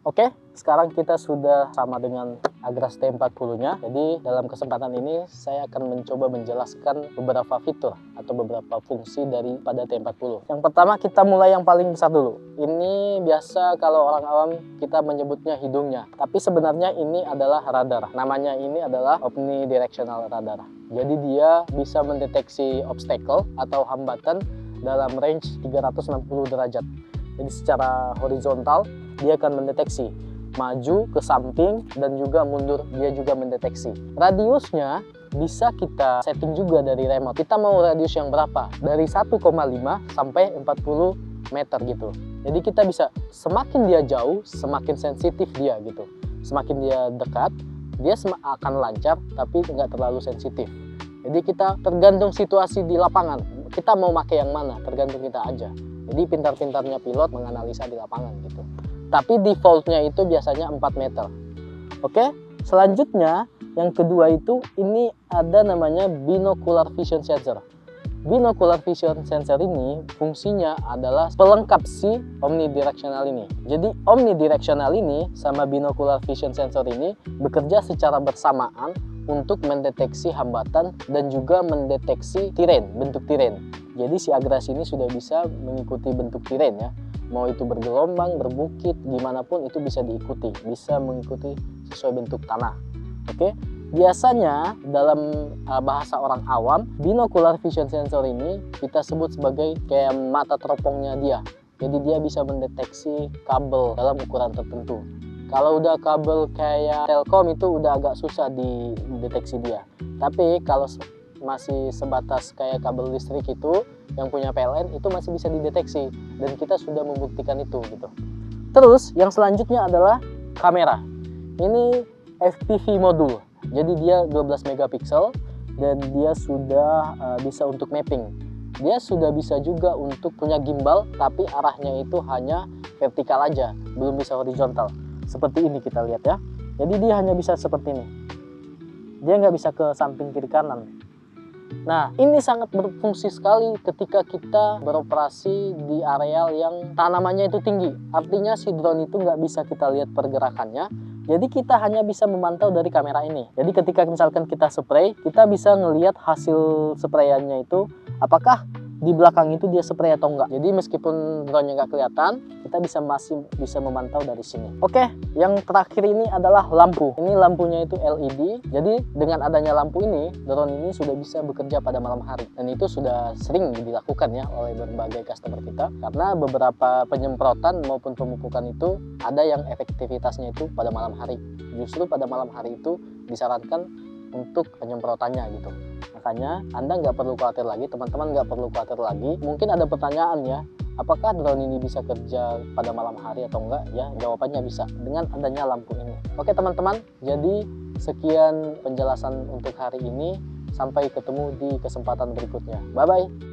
Oke, sekarang kita sudah sama dengan Agras T40-nya. Jadi dalam kesempatan ini saya akan mencoba menjelaskan beberapa fitur atau beberapa fungsi daripada T40. Yang pertama kita mulai yang paling besar dulu. Ini biasa kalau orang awam kita menyebutnya hidungnya. Tapi sebenarnya ini adalah radar. Namanya ini adalah Omnidirectional Radar. Jadi dia bisa mendeteksi obstacle atau hambatan dalam range 360 derajat. Jadi secara horizontal dia akan mendeteksi maju, ke samping, dan juga mundur. Dia juga mendeteksi. Radiusnya bisa kita setting juga dari remote. Kita mau radius yang berapa? Dari 1,5 sampai 40 meter gitu. Jadi kita bisa semakin dia jauh, semakin sensitif dia gitu. Semakin dia dekat, dia akan lancar tapi nggak terlalu sensitif. Jadi kita tergantung situasi di lapangan. Kita mau pakai yang mana? Tergantung kita aja. Jadi pintar-pintarnya pilot menganalisa di lapangan gitu. Tapi defaultnya itu biasanya 4 meter. Oke, selanjutnya yang kedua itu ini ada namanya Binocular Vision Sensor. Binocular Vision Sensor ini fungsinya adalah pelengkap si omnidirectional ini. Jadi omnidirectional ini sama Binocular Vision Sensor ini bekerja secara bersamaan untuk mendeteksi hambatan dan juga mendeteksi terrain, bentuk terrain. Jadi si Agras ini sudah bisa mengikuti bentuk terrain ya. Mau itu bergelombang, berbukit, gimana pun itu bisa diikuti, bisa mengikuti sesuai bentuk tanah. Oke, biasanya dalam bahasa orang awam, Binocular Vision Sensor ini kita sebut sebagai kayak mata teropongnya dia. Jadi dia bisa mendeteksi kabel dalam ukuran tertentu. Kalau udah kabel kayak Telkom itu udah agak susah dideteksi dia. Tapi kalau masih sebatas kayak kabel listrik itu yang punya PLN itu masih bisa dideteksi dan kita sudah membuktikan itu gitu. Terus yang selanjutnya adalah kamera. Ini FPV modul. Jadi dia 12 megapiksel dan dia sudah bisa untuk mapping. Dia sudah bisa juga untuk punya gimbal tapi arahnya itu hanya vertikal aja, belum bisa horizontal. Seperti ini kita lihat ya. Jadi dia hanya bisa seperti ini. Dia nggak bisa ke samping kiri kanan. Nah, ini sangat berfungsi sekali ketika kita beroperasi di areal yang tanamannya itu tinggi. Artinya si drone itu nggak bisa kita lihat pergerakannya. Jadi kita hanya bisa memantau dari kamera ini. Jadi ketika misalkan kita spray, kita bisa ngelihat hasil sprayannya itu apakah di belakang itu dia spray atau enggak. Jadi meskipun drone-nya nggak kelihatan, kita masih bisa memantau dari sini. Oke, yang terakhir ini adalah lampu. Ini lampunya itu LED. Jadi dengan adanya lampu ini, drone ini sudah bisa bekerja pada malam hari. Dan itu sudah sering dilakukan ya oleh berbagai customer kita. Karena beberapa penyemprotan maupun pemupukan itu ada yang efektivitasnya itu pada malam hari. Justru pada malam hari itu disarankan untuk penyemprotannya gitu. Makanya Anda nggak perlu khawatir lagi, teman-teman nggak perlu khawatir lagi. Mungkin ada pertanyaan ya, apakah drone ini bisa kerja pada malam hari atau enggak? Ya, jawabannya bisa dengan adanya lampu ini. Oke teman-teman, jadi sekian penjelasan untuk hari ini. Sampai ketemu di kesempatan berikutnya. Bye-bye.